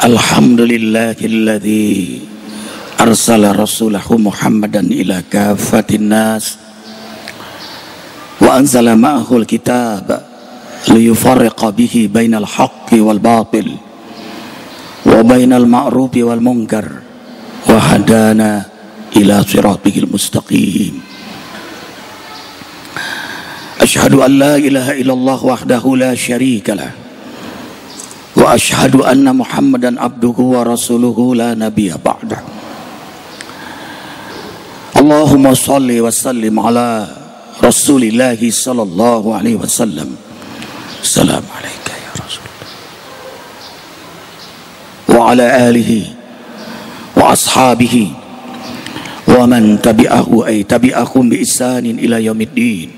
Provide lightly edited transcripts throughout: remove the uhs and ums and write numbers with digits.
Alhamdulillahilladzi arsala rasulahu Muhammadan ila kafatin nas wa anzala ma'ahul kitab liyufarriqa bihi bainal haqqi wal batil wa bainal ma'rufi wal munkar wa hadana ila siratil mustaqim. Asyhadu an la ilaha illallah wahdahu la syarika lah wa asyhadu anna Muhammadan abduhu wa rasuluhu la nabiyya ba'dah. Allahumma salli wa sallim ala Rasulillahi sallallahu alaihi wasallam. Assalamu alayka ya Rasulullah wa ala alihi wa ashabihi wa man tabi'ahu ay tabi'ahum bi ihsanin ila yaumiddin.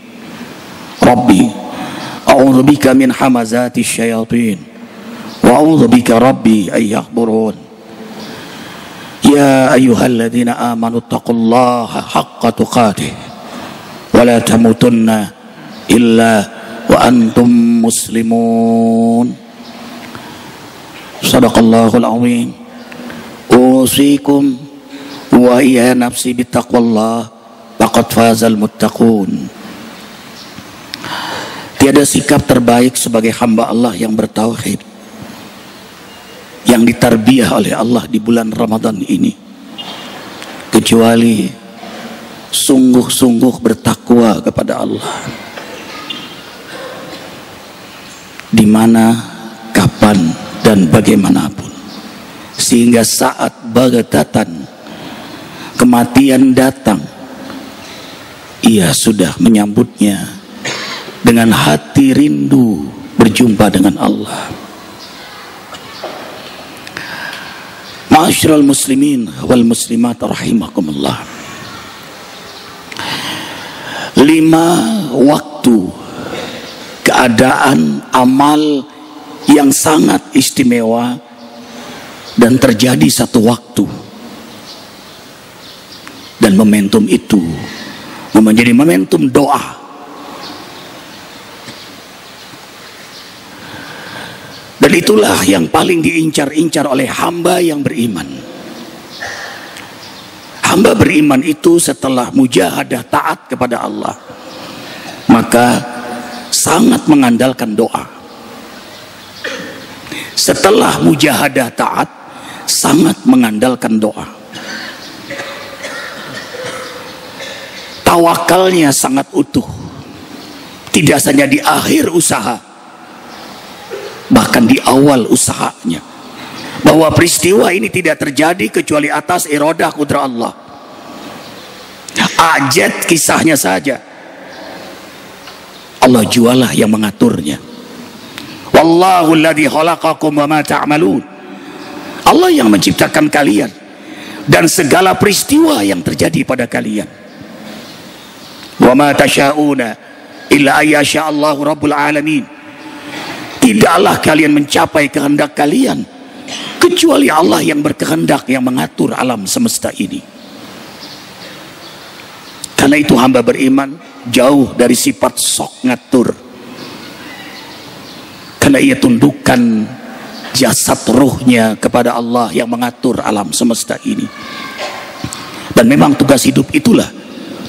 Rabbi a'udzu bika min hamazati syayatin wa a'udzu bika rabbi ay yahburun. Ya ayyuhalladzina amanu taqullaha haqqa tuqatih wa la tamutunna illa wa antum muslimun. Sadaqallahul azim. Usikum wa iya nafsi bittaqwallah laqad fazal muttaqun. Tiada sikap terbaik sebagai hamba Allah yang bertauhid, yang ditarbiyah oleh Allah di bulan Ramadan ini, kecuali sungguh-sungguh bertakwa kepada Allah. Di mana, kapan, dan bagaimanapun, sehingga saat bagatatan kematian datang, ia sudah menyambutnya dengan hati rindu berjumpa dengan Allah. Ma'asyiral muslimin wal muslimat rahimakumullah. 5 waktu keadaan amal yang sangat istimewa dan terjadi satu waktu, dan momentum itu menjadi momentum doa. Dan itulah yang paling diincar-incar oleh hamba yang beriman. Hamba beriman itu setelah mujahadah taat kepada Allah, maka sangat mengandalkan doa. Setelah mujahadah taat, sangat mengandalkan doa. Tawakalnya sangat utuh, tidak hanya di akhir usaha, bahkan di awal usahanya, bahwa peristiwa ini tidak terjadi kecuali atas iradah kudrat Allah. Ajat kisahnya saja, Allah jualah yang mengaturnya. Wallahu alladzi khalaqakum wa ma ta'malun. Allah yang menciptakan kalian dan segala peristiwa yang terjadi pada kalian. Wa ma tasya'una illa ayyasha Allahu rabbul alamin. Tidaklah kalian mencapai kehendak kalian kecuali Allah yang berkehendak, yang mengatur alam semesta ini. Karena itu hamba beriman jauh dari sifat sok ngatur, karena ia tundukkan jasad ruhnya kepada Allah yang mengatur alam semesta ini. Dan memang tugas hidup itulah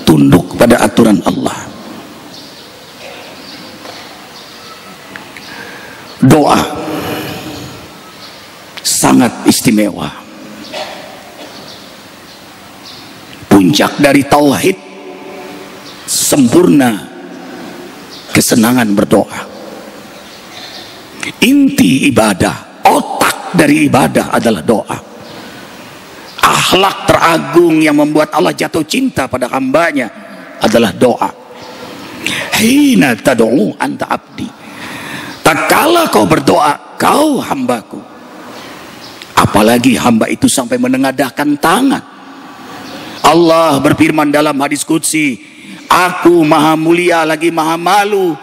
tunduk pada aturan Allah. Doa sangat istimewa. Puncak dari tauhid, sempurna kesenangan berdoa. Inti ibadah, otak dari ibadah adalah doa. Akhlak teragung yang membuat Allah jatuh cinta pada hambanya adalah doa. Hina tad'u anta abdi, tak kala kau berdoa, kau hambaku. Apalagi hamba itu sampai menengadahkan tangan. Allah berfirman dalam hadis qudsi, aku maha mulia lagi maha malu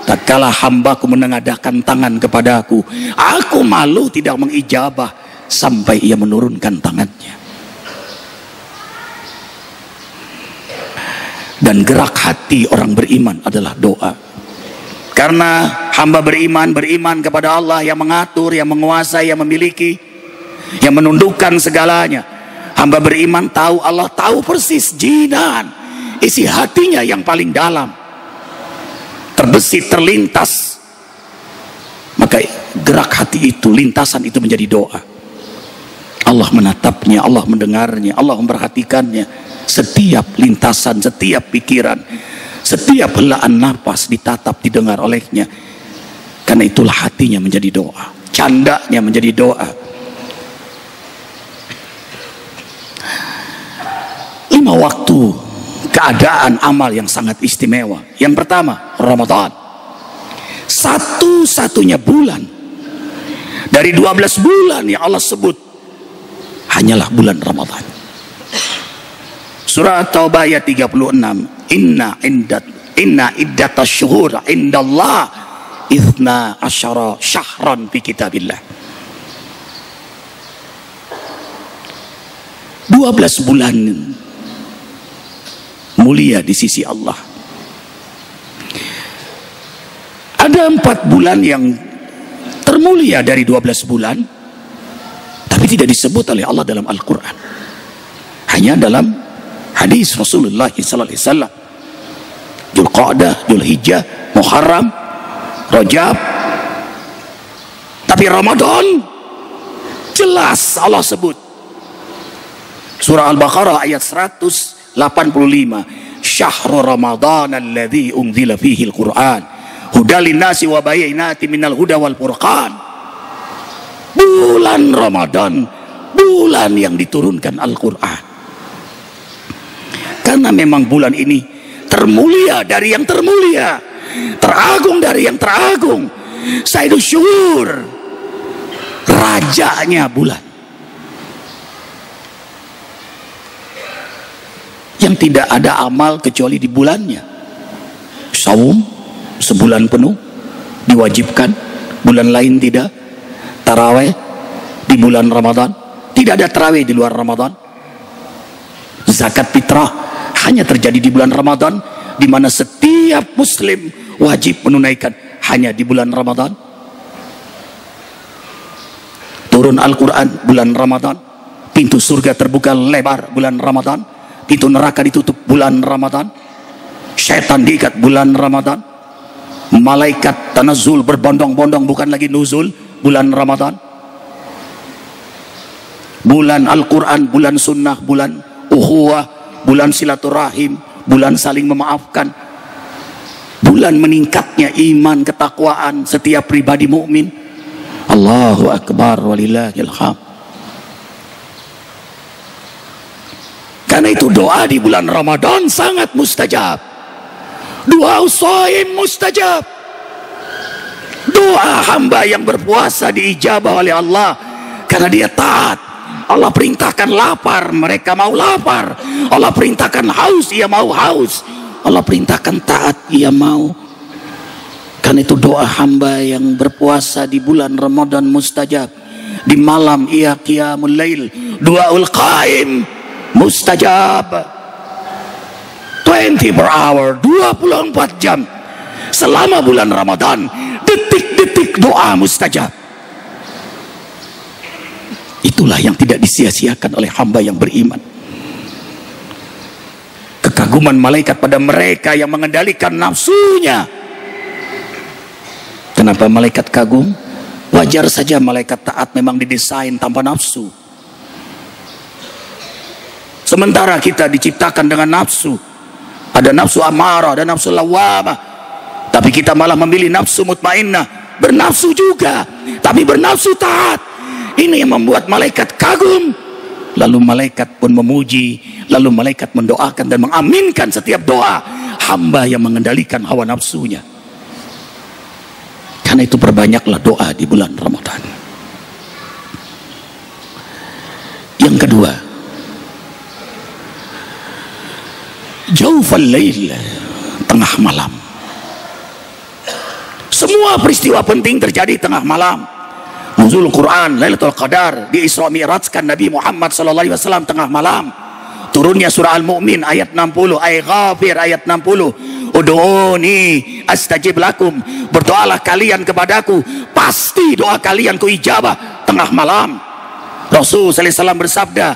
tak kala hambaku menengadahkan tangan kepadaku, aku malu tidak mengijabah sampai ia menurunkan tangannya. Dan gerak hati orang beriman adalah doa. Karena hamba beriman kepada Allah yang mengatur, yang menguasai, yang memiliki. yang menundukkan segalanya. Hamba beriman tahu Allah tahu persis jinan, isi hatinya yang paling dalam, terbesit, terlintas. Maka gerak hati itu, lintasan itu menjadi doa. Allah menatapnya, Allah mendengarnya, Allah memperhatikannya. Setiap lintasan, setiap pikiran, setiap helaan nafas ditatap, didengar olehnya. Karena itulah hatinya menjadi doa, candanya menjadi doa. 5 waktu keadaan amal yang sangat istimewa. Yang pertama, Ramadan. Satu-satunya bulan dari 12 bulan yang Allah sebut hanyalah bulan Ramadan. Surah At-Taubah ayat 36, inna iddatasy syuhur indallah 12 syahran fi kitabillah. 12 bulan mulia di sisi Allah. Ada 4 bulan yang termulia dari 12 bulan, tapi tidak disebut oleh Allah dalam Al-Quran. Hanya dalam hadis Rasulullah SAW. Dzulqa'dah, Dzulhijjah, Muharram, Rajab. Tapi Ramadan jelas Allah sebut. Surah Al-Baqarah ayat 185. Syahrul Ramadan alladzi unzila fihi al-Qur'an hudal linnasi wa bayyinatin minal huda wal furqan. Bulan Ramadan, bulan yang diturunkan Al-Qur'an. Karena memang bulan ini termulia dari yang termulia, teragung dari yang teragung, Sayyidus Syuhur, rajanya bulan. Yang tidak ada amal kecuali di bulannya. Saum sebulan penuh diwajibkan, bulan lain tidak. Taraweh di bulan Ramadan, tidak ada taraweh di luar Ramadan. Zakat fitrah hanya terjadi di bulan Ramadan, di mana setiap muslim wajib menunaikan hanya di bulan Ramadan. Turun Al-Quran bulan Ramadan, pintu surga terbuka lebar bulan Ramadan, pintu neraka ditutup bulan Ramadan, syaitan diikat bulan Ramadan, malaikat tanazul berbondong-bondong bukan lagi nuzul bulan Ramadan. Bulan Al-Quran, bulan sunnah, bulan ukhuwah, bulan silaturahim, bulan saling memaafkan, bulan meningkatnya iman ketakwaan setiap pribadi mukmin. Allahu akbar walillahil hamd. Karena itu doa di bulan Ramadan sangat mustajab. Doa shaim mustajab. Doa hamba yang berpuasa diijabah oleh Allah karena dia taat. Allah perintahkan lapar, mereka mau lapar. Allah perintahkan haus, ia mau haus. Allah perintahkan taat, ia mau. Karena itu doa hamba yang berpuasa di bulan Ramadan mustajab. Di malam ia qiyamul lail, duaul qaim mustajab. 24 hour, 24 jam selama bulan Ramadan, detik-detik doa mustajab. Itulah yang tidak disia-siakan oleh hamba yang beriman. Kekaguman malaikat pada mereka yang mengendalikan nafsunya. Kenapa malaikat kagum? Wajar saja malaikat taat memang didesain tanpa nafsu. Sementara kita diciptakan dengan nafsu. Ada nafsu amarah, ada nafsu lawamah. Tapi kita malah memilih nafsu mutmainnah, bernafsu juga, tapi bernafsu taat. Ini yang membuat malaikat kagum. Lalu malaikat pun memuji, lalu malaikat mendoakan dan mengaminkan setiap doa hamba yang mengendalikan hawa nafsunya. Karena itu perbanyaklah doa di bulan Ramadan. Yang kedua, jaufal lail, tengah malam. Semua peristiwa penting terjadi tengah malam. Nuzul Quran Lailatul Qadar, di Isra Mi'rajkan Nabi Muhammad SAW tengah malam. Turunnya surah Al-Mu'min ayat 60, ayat Ghafir ayat 60. Ud'uni astajib lakum, berdoalah kalian kepadaku, pasti doa kalian kuijabah tengah malam. Rasul sallallahu alaihi wasallam bersabda,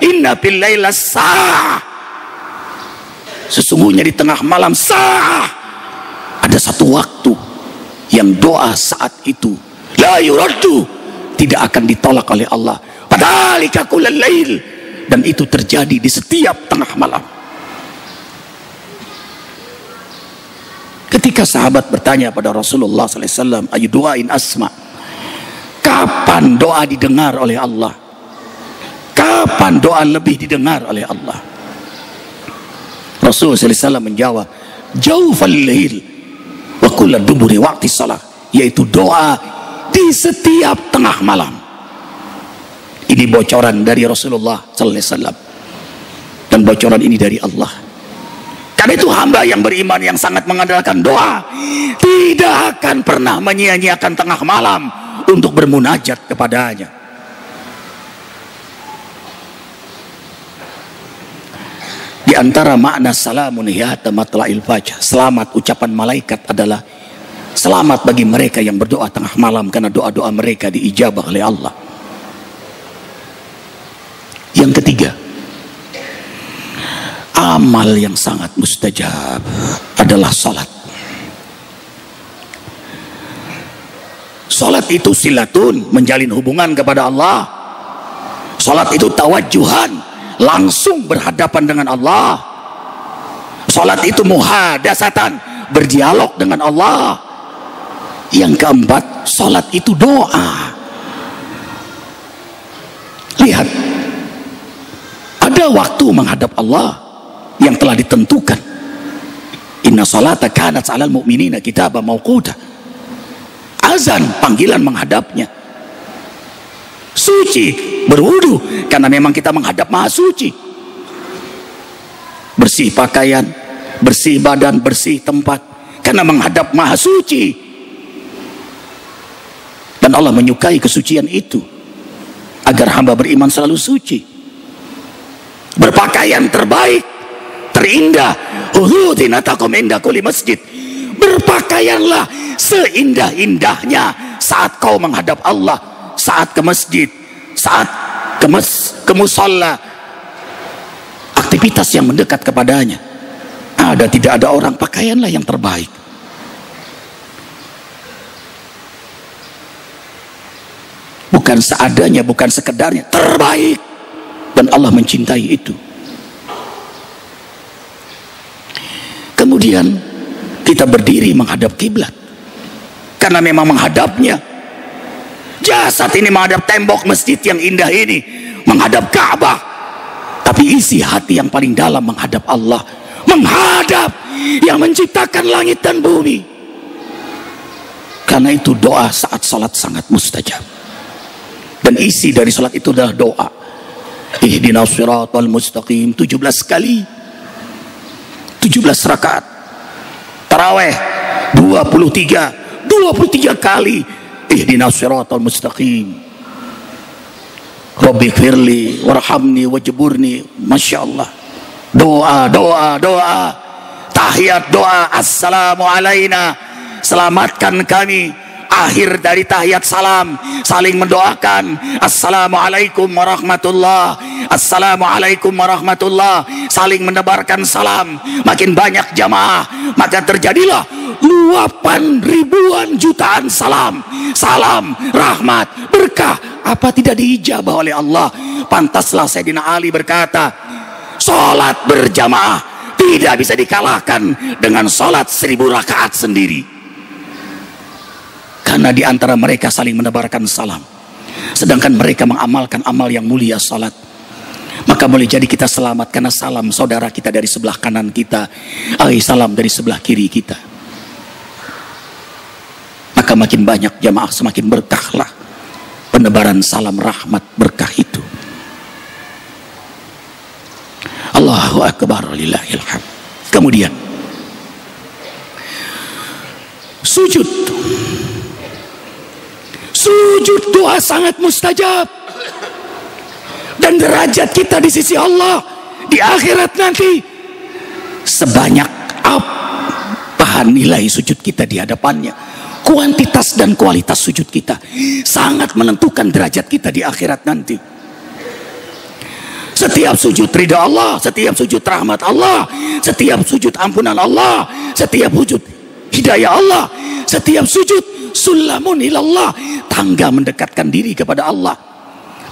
inna fil laila sa'ah, sesungguhnya di tengah malam sa'ah, ada satu waktu yang doa saat itu la yuraddu, tidak akan ditolak oleh Allah. Padhalika kullal lail, dan itu terjadi di setiap tengah malam. Ketika sahabat bertanya pada Rasulullah sallallahu alaihi wasallam, ayu du'ain asma, kapan doa didengar oleh Allah? Kapan doa lebih didengar oleh Allah? Rasul sallallahu alaihi wasallam menjawab, jaufal lail wa kulla duburi waqti salat, yaitu doa di setiap tengah malam. Ini bocoran dari Rasulullah sallallahu alaihi wasallam, dan bocoran ini dari Allah. Karena itu hamba yang beriman yang sangat mengandalkan doa tidak akan pernah menyia-nyiakan tengah malam untuk bermunajat kepadanya. Di antara makna salamun hiya matla'il fajr, selamat ucapan malaikat adalah selamat bagi mereka yang berdoa tengah malam, karena doa-doa mereka diijabah oleh Allah. Yang ketiga, amal yang sangat mustajab adalah salat. Salat itu silatun, menjalin hubungan kepada Allah. Salat itu tawajjuhan, langsung berhadapan dengan Allah. Salat itu muhadasatan, berdialog dengan Allah. Yang keempat, salat itu doa. Lihat, ada waktu menghadap Allah yang telah ditentukan. Inna salata kanat 'alal mu'minina kitaban mawquta. Azan, panggilan menghadapnya. Suci, berwudu, karena memang kita menghadap Maha Suci. Bersih pakaian, bersih badan, bersih tempat, karena menghadap Maha Suci. Dan Allah menyukai kesucian itu, agar hamba beriman selalu suci. Berpakaian terbaik, terindah, uhudinatakum inda kulli masjid. Berpakaianlah seindah-indahnya saat kau menghadap Allah, saat ke masjid, saat ke musalla, aktivitas yang mendekat kepadanya. Tidak ada orang, pakaianlah yang terbaik. Bukan seadanya, bukan sekedarnya, terbaik. Dan Allah mencintai itu. Kemudian kita berdiri menghadap kiblat, karena memang menghadapnya. Jasad ini menghadap tembok masjid yang indah ini, menghadap Ka'bah, tapi isi hati yang paling dalam menghadap Allah, menghadap yang menciptakan langit dan bumi. Karena itu doa saat salat sangat mustajab. Dan isi dari salat itu adalah doa. Ihdinas siratal mustaqim 17 kali, 17 rakaat. Tarawih 23 kali. Ihdinas siratal mustaqim. Rabbi firli warhamni wajburni. Masya Allah. Doa. Tahiyat doa. Assalamu alaina. Selamatkan kami. Akhir dari tahiyat salam, saling mendoakan. Assalamualaikum warahmatullah. Assalamualaikum warahmatullah. Saling menebarkan salam. Makin banyak jamaah, maka terjadilah luapan ribuan jutaan salam. Salam, rahmat, berkah. Apa tidak diijabah oleh Allah? Pantaslah Sayyidina Ali berkata, salat berjamaah tidak bisa dikalahkan dengan salat 1000 rakaat sendiri. Karena di antara mereka saling menebarkan salam, sedangkan mereka mengamalkan amal yang mulia, salat. Maka boleh jadi kita selamat karena salam saudara kita dari sebelah kanan kita, salam dari sebelah kiri kita. Maka makin banyak jamaah, semakin berkahlah penebaran salam rahmat berkah itu. Allahu akbar, lillahil hamd. Kemudian sujud. Sujud doa sangat mustajab, dan derajat kita di sisi Allah di akhirat nanti sebanyak apa nilai sujud kita di hadapannya. Kuantitas dan kualitas sujud kita sangat menentukan derajat kita di akhirat nanti. Setiap sujud ridha Allah, setiap sujud rahmat Allah, setiap sujud ampunan Allah, setiap sujud hidayah Allah, setiap sujud sulamun ilallah, tangga mendekatkan diri kepada Allah.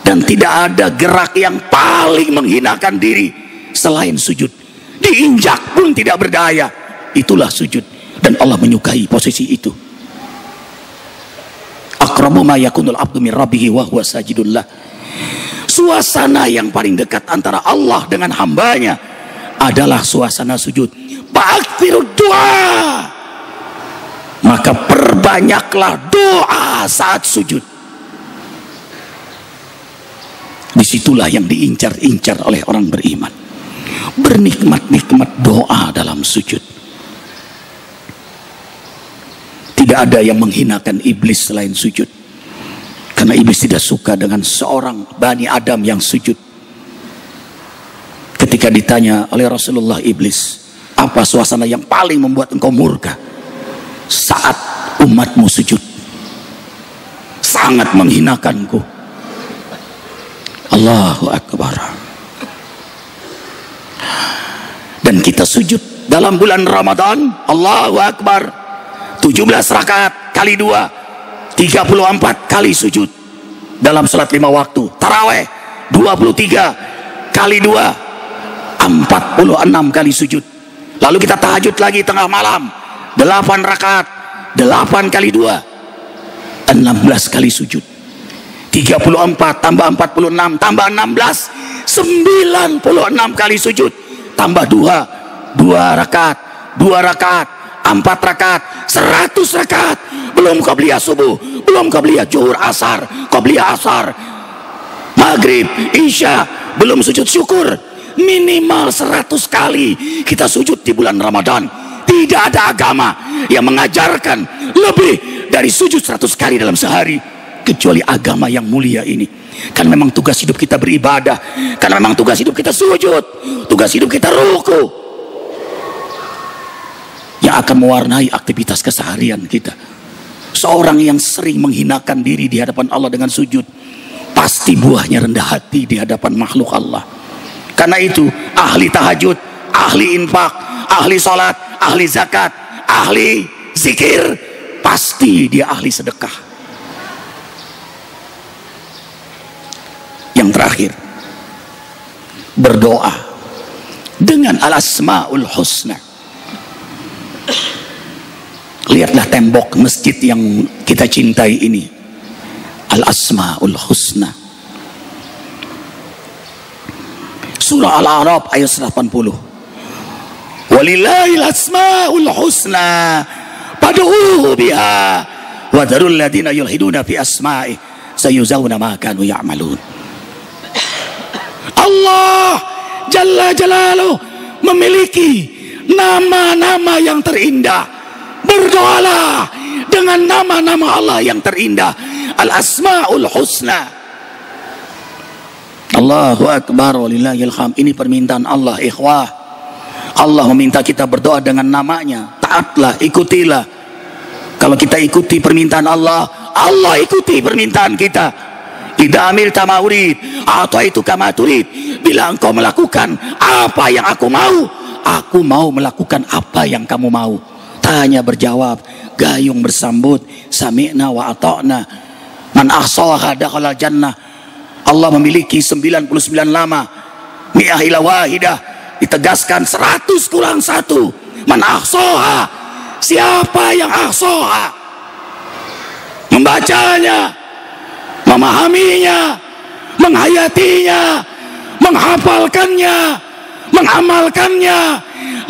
Dan tidak ada gerak yang paling menghinakan diri selain sujud. Diinjak pun tidak berdaya, itulah sujud. Dan Allah menyukai posisi itu. Aqrabu ma yakunul abdu min rabbihi wa huwa sajidullah. Suasana yang paling dekat antara Allah dengan hambanya adalah suasana sujud. Ba'akthirud doa, maka perbanyaklah doa saat sujud. Disitulah yang diincar-incar oleh orang beriman. Bernikmat-nikmat doa dalam sujud. Tidak ada yang menghinakan iblis selain sujud. Karena iblis tidak suka dengan seorang Bani Adam yang sujud. Ketika ditanya oleh Rasulullah iblis, apa suasana yang paling membuat engkau murka? Saat umatmu sujud. Sangat menghinakanku. Allahu Akbar. Dan kita sujud dalam bulan Ramadan, Allahu Akbar, 17 rakaat kali 2, 34 kali sujud dalam salat 5 waktu. Taraweh 23 kali 2, 46 kali sujud. Lalu kita tahajud lagi tengah malam, 8 rakaat, 8 kali 2, 16 kali sujud. 34 tambah 46 tambah 16, 96 kali sujud. Tambah 2 rakaat, 2 rakaat, 4 rakaat, 100 rakaat. Belum qabliyah subuh, belum qabliyah zuhur asar, qabliyah asar, maghrib, isya, belum sujud syukur. Minimal 100 kali kita sujud di bulan Ramadan. Tidak ada agama yang mengajarkan lebih dari sujud 100 kali dalam sehari, kecuali agama yang mulia ini. Karena memang tugas hidup kita beribadah, karena memang tugas hidup kita sujud, tugas hidup kita ruku, yang akan mewarnai aktivitas keseharian kita. Seorang yang sering menghinakan diri di hadapan Allah dengan sujud, pasti buahnya rendah hati di hadapan makhluk Allah. Karena itu ahli tahajud, ahli infak, ahli salat, ahli zakat, ahli zikir, pasti dia ahli sedekah. Yang terakhir, berdoa dengan al-asmaul husna. Lihatlah tembok masjid yang kita cintai ini, al-asmaul husna. Surah Al-A'raf ayat 80. Walillahil asmaul husna fad'uuhu biha wa dharul ladzina yulhiduna fi asma'i sayuzawna ma kanu ya'malun. Allah Jalla Jalaluh memiliki nama-nama yang terindah. Berdoalah dengan nama-nama Allah yang terindah, al-asmaul husna. Allahu Akbar walillahil hamd. Ini permintaan Allah, ikhwah. Allah meminta kita berdoa dengan namanya. Taatlah, ikutilah. Kalau kita ikuti permintaan Allah, Allah ikuti permintaan kita. Idza amilta ma urid ataitu kama turid. Bila engkau melakukan apa yang aku mau melakukan apa yang kamu mau. Tanya berjawab, gayung bersambut, sami'na wa ata'na. Man ahsaha dakhala jannah. Allah memiliki 99 nama, mi'ah ila wahidah, ditegaskan 100 kurang 1. Man ahsaha, siapa yang ahsaha, membacanya, memahaminya, menghayatinya, menghafalkannya, mengamalkannya,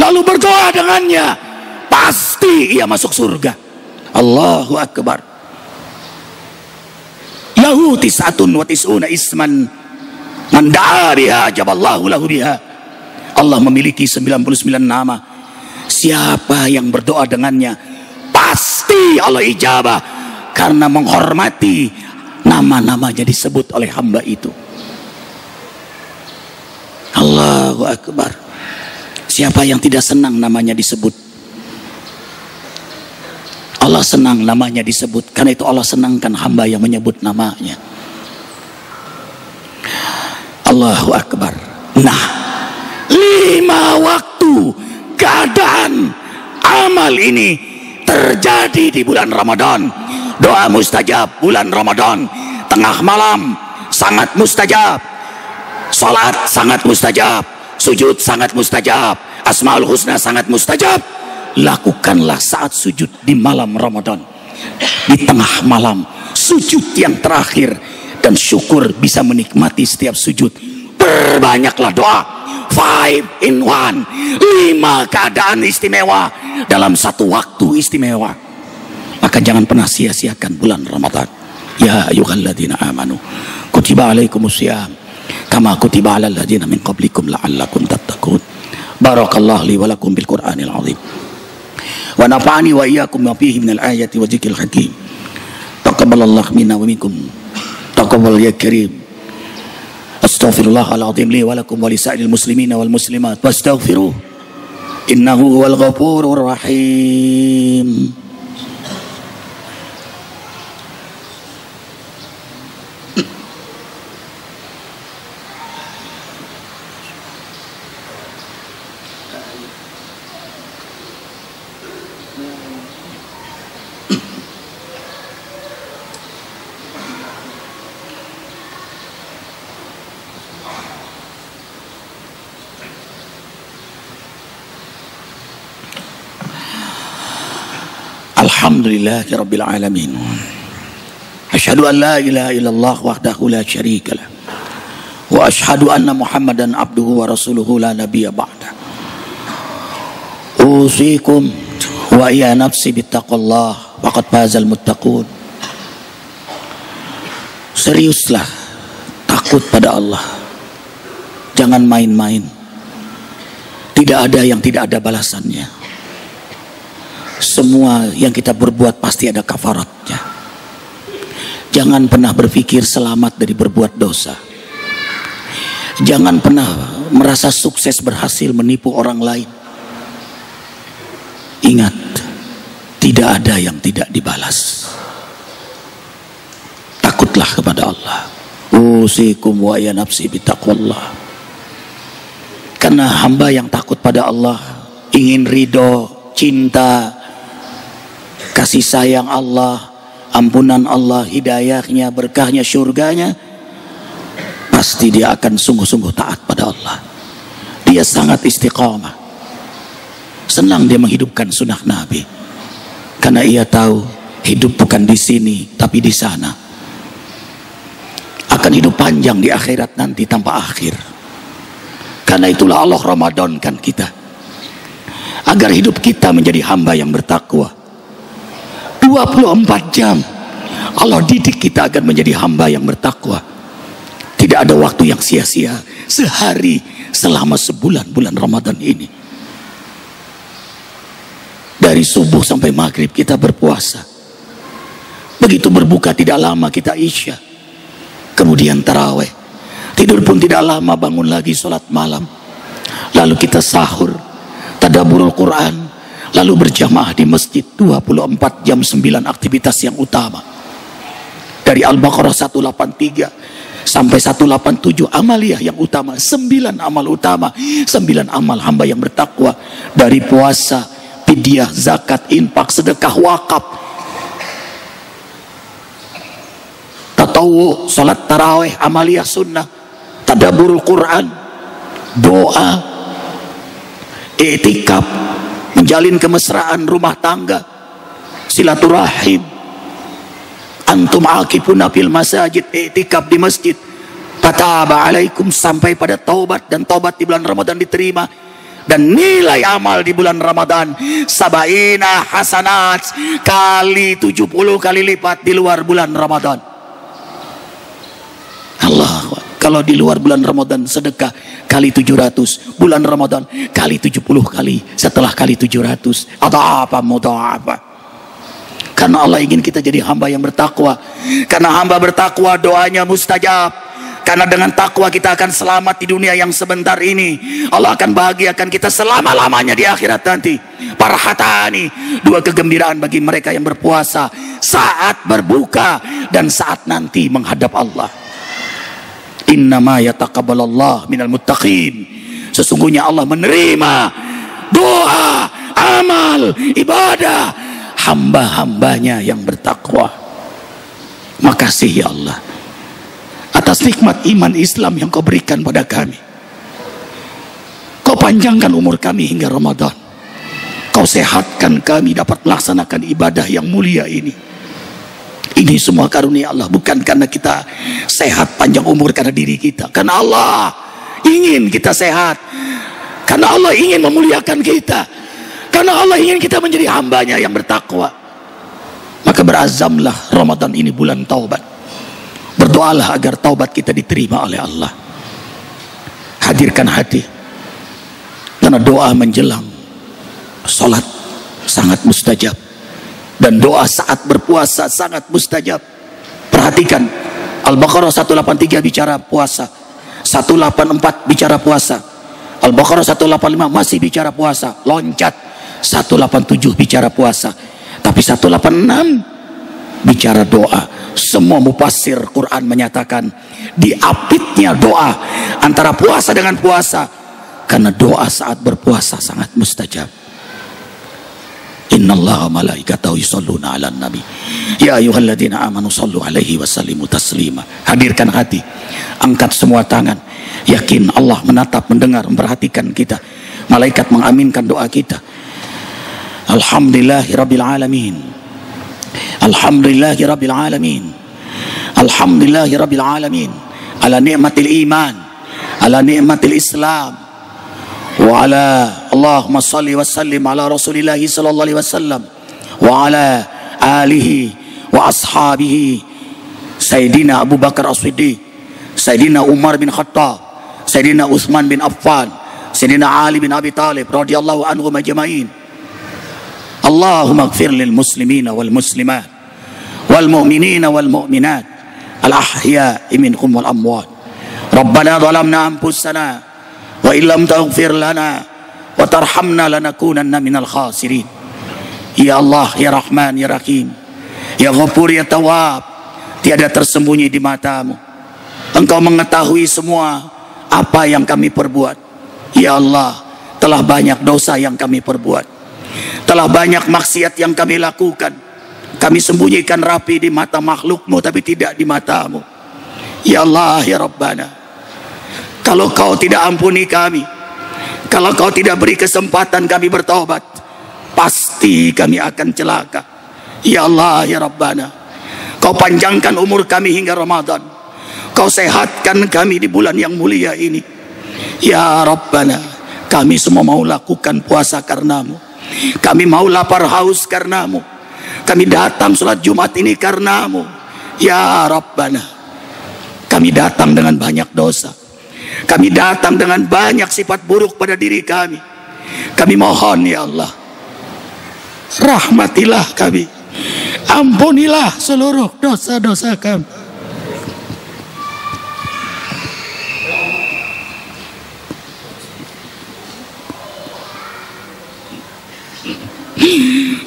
lalu berdoa dengannya, pasti ia masuk surga. Allahu Akbar. Lahu tis'atun wa tis'una isman man da'a biha ajaballahu lahu biha. Allah memiliki 99 nama. Siapa yang berdoa dengannya, pasti Allah ijabah, karena menghormati nama-namanya disebut oleh hamba itu. Allahu Akbar. Siapa yang tidak senang namanya disebut? Allah senang namanya disebut. Karena itu Allah senangkan hamba yang menyebut namanya. Allahu Akbar. Nah, 5 waktu keadaan amal ini terjadi di bulan Ramadan. Doa mustajab bulan Ramadan, tengah malam sangat mustajab, salat sangat mustajab, sujud sangat mustajab, Asmaul Husna sangat mustajab. Lakukanlah saat sujud di malam Ramadan, di tengah malam, sujud yang terakhir, dan syukur bisa menikmati setiap sujud. Perbanyaklah doa. 5 in 1, 5 keadaan istimewa dalam satu waktu istimewa. Maka jangan pernah sia-siakan bulan Ramadan. Ya ayyuhalladzina amanu kutiba alaikumusiyam kama kutiba alal ladzina min qablikum la'allakum tattaqun. Barakallahu li wa lakum bil Qur'anil azim. Wa nafa'ani wa iyyakum ma fihi minal ayati wa dzikril hakim. Taqabbalallahu minna wa minkum. Taqabbal ya karim. Astaghfirullahal azim li wa lakum wa lisa'il muslimina wal muslimat wastaghfiruh innahu huwal ghafurur rahim. Alhamdulillahi rabbil alamin. Asyhadu an la ilaha illallah wahdahu la syarika lah. Wa asyhadu anna Muhammadan abduhu wa rasuluhu la nabiyya ba'da. Usikum wa ya nafsi bittaqallah faqad fazal muttaqun. Seriuslah takut pada Allah. Jangan main-main. Tidak ada yang tidak ada balasannya. Semua yang kita berbuat pasti ada kafaratnya. Jangan pernah berpikir selamat dari berbuat dosa. Jangan pernah merasa sukses berhasil menipu orang lain. Ingat, tidak ada yang tidak dibalas. Takutlah kepada Allah. Usikum wa ya nafsi bittaqwallah. Karena hamba yang takut pada Allah, ingin ridho, cinta, kasih sayang Allah, ampunan Allah, hidayahnya, berkahnya, surganya, pasti dia akan sungguh-sungguh taat pada Allah. Dia sangat istiqamah. Senang dia menghidupkan sunnah Nabi. Karena ia tahu hidup bukan di sini, tapi di sana. Akan hidup panjang di akhirat nanti tanpa akhir. Karena itulah Allah Ramadankan kita. Agar hidup kita menjadi hamba yang bertakwa. 24 jam Allah didik kita agar menjadi hamba yang bertakwa. Tidak ada waktu yang sia-sia. Sehari selama sebulan bulan Ramadan ini, dari subuh sampai maghrib kita berpuasa. Begitu berbuka tidak lama kita isya, kemudian taraweh. Tidur pun tidak lama, bangun lagi sholat malam. Lalu kita sahur, tadabburul Quran, lalu berjamaah di masjid. 24 jam 9 aktivitas yang utama. Dari Al-Baqarah 183 sampai 187 amaliyah yang utama. 9 amal utama, 9 amal hamba yang bertakwa. Dari puasa, fidyah, zakat, infak, sedekah, wakaf, tatawu, salat tarawih, amaliyah sunnah, tadabburul Quran, doa, i'tikaf, menjalin kemesraan rumah tangga, silaturahim, antum akifuna fil masajid, i'tikaf di masjid, fataba alaikum, sampai pada taubat, dan taubat di bulan Ramadan diterima. Dan nilai amal di bulan Ramadan sabaina hasanat, kali 70 kali lipat di luar bulan Ramadan. Allah, kalau di luar bulan Ramadan sedekah kali 700, bulan Ramadan kali 70 kali, setelah kali 700 atau apa mudha'afa. Karena Allah ingin kita jadi hamba yang bertakwa. Karena hamba bertakwa doanya mustajab. Karena dengan takwa kita akan selamat di dunia yang sebentar ini. Allah akan bahagiakan kita selama-lamanya di akhirat nanti. Farhatani, 2 kegembiraan bagi mereka yang berpuasa saat berbuka dan saat nanti menghadap Allah. Innama yataqabbalallah minal muttaqin. Sesungguhnya Allah menerima doa, amal, ibadah hamba-hambanya yang bertakwa. Makasih ya Allah atas nikmat iman Islam yang kau berikan pada kami. Kau panjangkan umur kami hingga Ramadan. Kau sehatkan kami dapat melaksanakan ibadah yang mulia ini. Ini semua karunia Allah, bukan karena kita sehat panjang umur karena diri kita. Karena Allah ingin kita sehat. Karena Allah ingin memuliakan kita. Karena Allah ingin kita menjadi hambanya yang bertakwa. Maka berazamlah Ramadan ini bulan taubat. Berdoalah agar taubat kita diterima oleh Allah. Hadirkan hati. Karena doa menjelang salat sangat mustajab. Dan doa saat berpuasa sangat mustajab. Perhatikan, Al-Baqarah 183 bicara puasa, 184 bicara puasa, Al-Baqarah 185 masih bicara puasa, loncat 187 bicara puasa, tapi 186 bicara doa. Semua mufassir Quran menyatakan diapitnya doa antara puasa dengan puasa, karena doa saat berpuasa sangat mustajab. Innallaha malaikatahu yusholluna 'alan nabi ya ayyuhalladzina amanu shallu 'alaihi wa sallimu taslima. Hadirkan hati, angkat semua tangan, yakin Allah menatap, mendengar, memperhatikan kita. Malaikat mengaminkan doa kita. Alhamdulillahirabbil alamin. Alhamdulillahirabbil alamin. Alhamdulillahirabbil alamin ala ni'matil iman, ala ni'matil islam. Wa ala Allahumma salli wa sallim ala rasulillahi sallallahu alaihi wasallam wa ala alihi wa ashabihi Sayyidina Abu Bakar As-Siddiq, Sayyidina Umar bin Khattab, Sayyidina Utsman bin Affan, Sayyidina Ali bin Abi Talib radhiyallahu anhum ajma'in. Allahumma ighfir lil muslimina wal muslimat wal mu'minina wal mu'minat al ahya'i minhum wal amwat. Rabbana zalamna anfusana wa illam taghfir lana wa tarhamna lanakunanna minal khasirin. Ya Allah, ya Rahman, ya Rahim, ya Ghafur, ya Tawwab, tiada tersembunyi di matamu. Engkau mengetahui semua apa yang kami perbuat. Ya Allah, telah banyak dosa yang kami perbuat, telah banyak maksiat yang kami lakukan. Kami sembunyikan rapi di mata makhlukmu, tapi tidak di matamu. Ya Allah, ya Rabbana, kalau kau tidak ampuni kami, kalau kau tidak beri kesempatan kami bertaubat, pasti kami akan celaka. Ya Allah, ya Rabbana, kau panjangkan umur kami hingga Ramadan. Kau sehatkan kami di bulan yang mulia ini. Ya Rabbana, kami semua mau lakukan puasa karenamu. Kami mau lapar haus karenamu. Kami datang sholat Jumat ini karenamu. Ya Rabbana, kami datang dengan banyak dosa. Kami datang dengan banyak sifat buruk pada diri kami. Kami mohon ya Allah, rahmatilah kami, ampunilah seluruh dosa-dosa kami.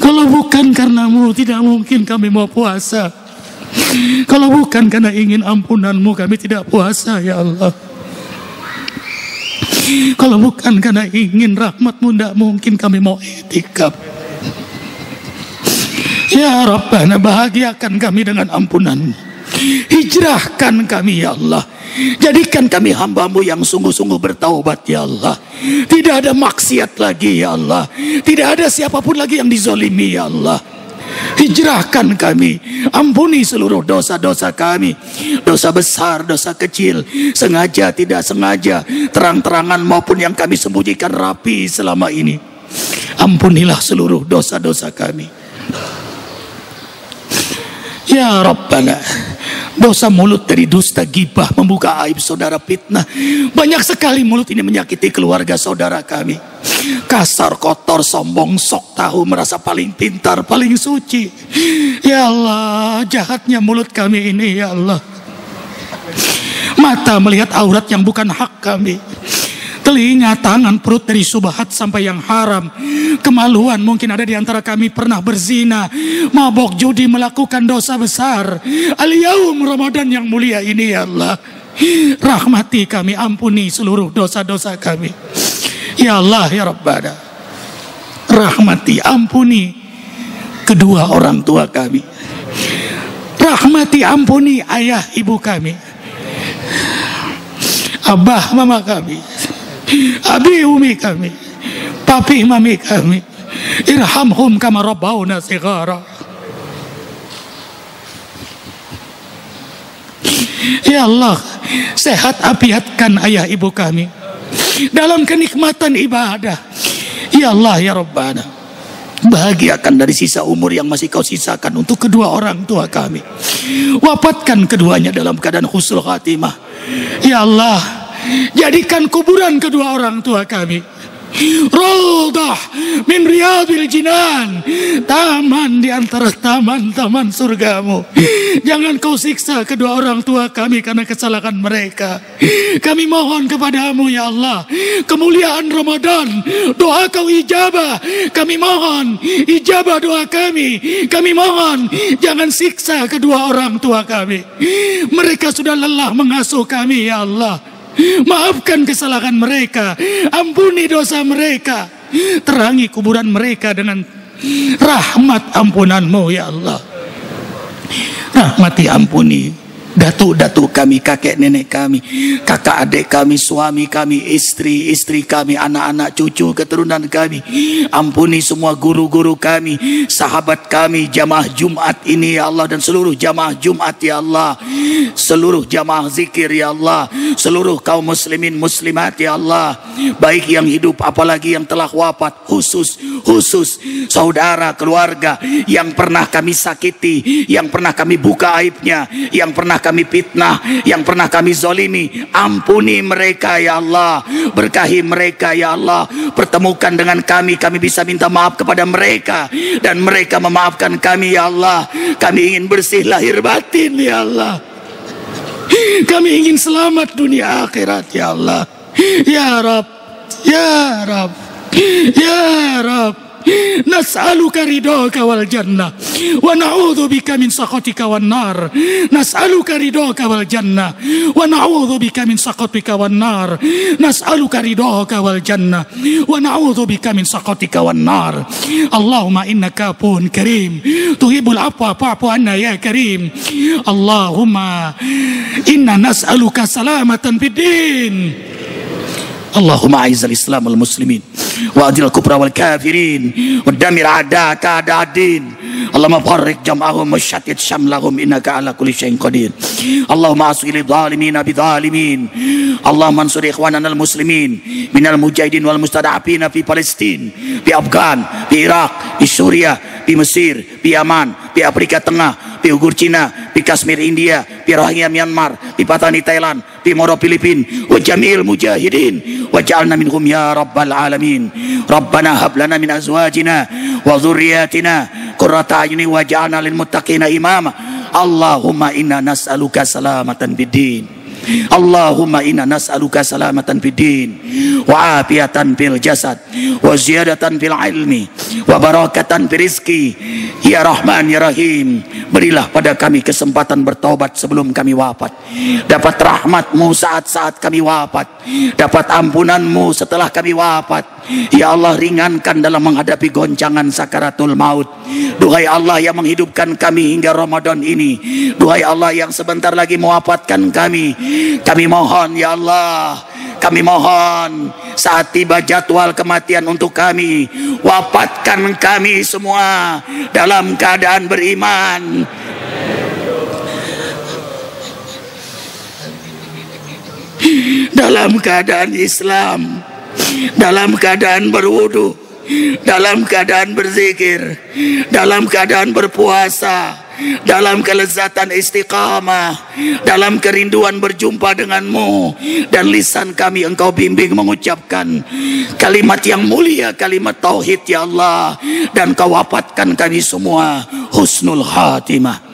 Kalau bukan karenamu, tidak mungkin kami mau puasa. Kalau bukan karena ingin ampunanmu, kami tidak puasa ya Allah. Kalau bukan karena ingin rahmatmu, tidak mungkin kami mau i'tikaf. Ya Rabbana, bahagiakan kami dengan ampunanmu. Hijrahkan kami ya Allah. Jadikan kami hambamu yang sungguh-sungguh bertaubat ya Allah. Tidak ada maksiat lagi ya Allah. Tidak ada siapapun lagi yang dizolimi ya Allah. Hijrahkan kami, ampuni seluruh dosa-dosa kami, dosa besar, dosa kecil, sengaja tidak sengaja, terang-terangan maupun yang kami sembunyikan rapi selama ini. Ampunilah seluruh dosa-dosa kami ya Rabbana. Dosa mulut dari dusta, gibah, membuka aib saudara, fitnah. Banyak sekali mulut ini menyakiti keluarga saudara kami. Kasar, kotor, sombong, sok tahu, merasa paling pintar, paling suci. Ya Allah, jahatnya mulut kami ini ya Allah. Mata melihat aurat yang bukan hak kami. Telinga, tangan, perut dari subhat sampai yang haram. Kemaluan, mungkin ada di antara kami pernah berzina, mabok, judi, melakukan dosa besar. Al-yaum Ramadan yang mulia ini ya Allah, Rahmati kami, ampuni seluruh dosa-dosa kami. Ya Allah ya Rabbana, rahmati, ampuni kedua orang tua kami. Rahmati, ampuni ayah ibu kami, abah mama kami, abi umi kami, papi mami kami. Irhamhum kama rabbawna shighara. Ya Allah, sehat afiatkan ayah ibu kami dalam kenikmatan ibadah. Ya Allah ya Rabbana, bahagiakan dari sisa umur yang masih kau sisakan untuk kedua orang tua kami. Wafatkan keduanya dalam keadaan husnul khatimah. Ya Allah, jadikan kuburan kedua orang tua kami Rawdah min riyadil jinan, taman di antara taman-taman surgamu. Jangan kau siksa kedua orang tua kami karena kesalahan mereka. Kami mohon kepadamu ya Allah, kemuliaan Ramadan, doa kau ijabah. Kami mohon ijabah doa kami. Kami mohon jangan siksa kedua orang tua kami. Mereka sudah lelah mengasuh kami ya Allah. Maafkan kesalahan mereka, ampuni dosa mereka, terangi kuburan mereka dengan rahmat ampunanmu ya Allah. Rahmati, ampuni datuk-datuk kami, kakek nenek kami, kakak adik kami, suami kami, istri kami, anak-anak, cucu, keturunan kami. Ampuni semua guru-guru kami, sahabat kami, jamaah Jumat ini ya Allah, dan seluruh jamaah Jumat ya Allah, seluruh jamaah zikir ya Allah, seluruh kaum muslimin muslimat ya Allah, baik yang hidup apalagi yang telah wafat, khusus saudara keluarga yang pernah kami sakiti, yang pernah kami buka aibnya, yang pernah kami fitnah, yang pernah kami zolimi. Ampuni mereka ya Allah, berkahi mereka ya Allah, pertemukan dengan kami bisa minta maaf kepada mereka dan mereka memaafkan kami ya Allah. Kami ingin bersih lahir batin ya Allah, kami ingin selamat dunia akhirat ya Allah. Ya Rab, ya Rab, ya Rab, nas'aluka ridhaka wal jannah wa na'udzu bika min sakhatika wan nar. Nas'aluka ridhaka wal jannah wa na'udzu bika min sakhatika wan nar. Nas'aluka ridhaka wal jannah wa na'udzu bika min sakhatika wan nar. Allahumma innaka afuwun karim tuhibbul afwa fa'fu anna ya karim. Allahumma inna nas'aluka salamatan fid din. Allahumma a'izzal Islam wal muslimin wa adil kufra wal kafirin wa damir a'da'aka a'da'ad-din. Allahumma farriq jam'ahum wa shattit shamlahum innaka ala kulli syai'in qadir. Allahumma asghil adh-dhalimin bidh-dhalimin. Allahumma ansur ikhwanana al-muslimin minal mujahidin wal mustada'afin fi Palestin, fi Afghan, fi Iraq, fi Suriah, fi Mesir, fi Yaman, fi Afrika Tengah, fi Uighur Cina, fi Kashmir India, fi Rohingya Myanmar, fi Patani Thailand, fi Moro Filipin, wa jami'il mujahidin waj'alna minhum ya rabbal alamin. Rabbana hab lana min azwajina wa dhurriyyatina qurrata a'yunin waj'alna lil muttaqina imama. Allahumma inna nas'aluka salamatan fid din. Allahumma inna nas'aluka salamatan fid din wa afiatan fil jasad wa ziyadatan fil ilmi wa barakatan fil rizki. Ya Rahman ya Rahim, berilah pada kami kesempatan bertobat sebelum kami wafat, dapat rahmat-Mu saat-saat kami wafat, dapat ampunan-Mu setelah kami wafat. Ya Allah, ringankan dalam menghadapi goncangan sakaratul maut. Duhai Allah yang menghidupkan kami hingga Ramadan ini, duhai Allah yang sebentar lagi mewafatkan kami mohon ya Allah, kami mohon saat tiba jadwal kematian untuk kami, wafatkan kami semua dalam keadaan beriman, dalam keadaan Islam, dalam keadaan berwudu, dalam keadaan berzikir, dalam keadaan berpuasa, dalam kelezatan istiqamah, dalam kerinduan berjumpa denganmu, dan lisan kami Engkau bimbing mengucapkan kalimat yang mulia, kalimat tauhid ya Allah, dan Kau wafatkan kami semua husnul khatimah.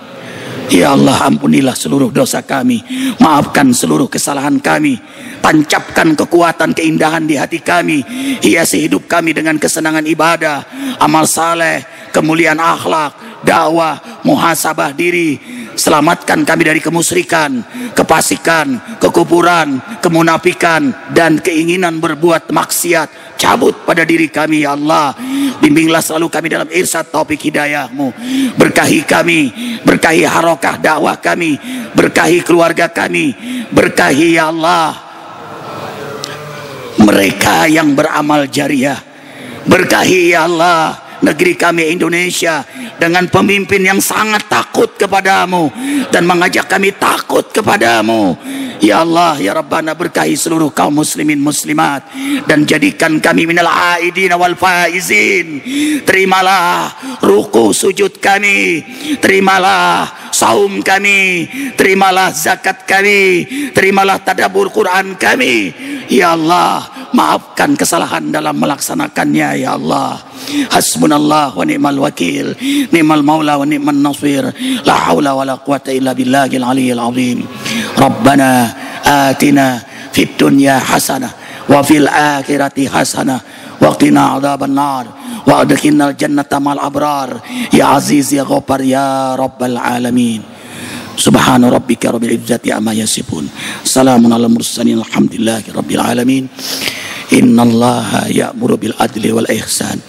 Ya Allah, ampunilah seluruh dosa kami, maafkan seluruh kesalahan kami, tancapkan kekuatan keindahan di hati kami, hiasi hidup kami dengan kesenangan ibadah, amal saleh, kemuliaan akhlak, dakwah, muhasabah diri, Selamatkan kami dari kemusyrikan, kefasikan, kekufuran, kemunafikan, dan keinginan berbuat maksiat. Cabut pada diri kami ya Allah. Bimbinglah selalu kami dalam irsyad taufik hidayah-Mu. Berkahi kami, berkahi harokah dakwah kami, berkahi keluarga kami, berkahi ya Allah mereka yang beramal jariah. Berkahi ya Allah negeri kami Indonesia dengan pemimpin yang sangat takut kepadamu dan mengajak kami takut kepadamu. Ya Allah ya Rabbana, berkahi seluruh kaum muslimin muslimat dan jadikan kami minal aidin wal faizin. Terimalah ruku sujud kami, terimalah saum kami, terimalah zakat kami, terimalah tadabbur Quran kami. Ya Allah, maafkan kesalahan dalam melaksanakannya ya Allah. Hasbunallah wa ni'mal wakil, ni'mal maula wa ni'man nasir, la haula wa la quwata illa billahil aliyyil azim. Rabbana atina fid dunya hasanah wa fil akhirati hasanah wa qina adzaban nar wa adkhilnal jannata mal abrar ya aziz ya ghaffar ya rabbal alamin. Subhana rabbika rabbil izzati amma yasifun, salamun alal mursalin, alhamdulillahi rabbil alamin. Innallaha ya'muru bil adli wal ihsan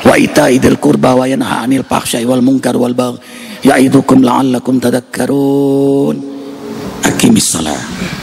wa ita'i dzil qurba wa yanha 'anil fahsya'i wal munkar wal baghi ya'idzukum la'allakum tadhakkarun. Aqimissalah.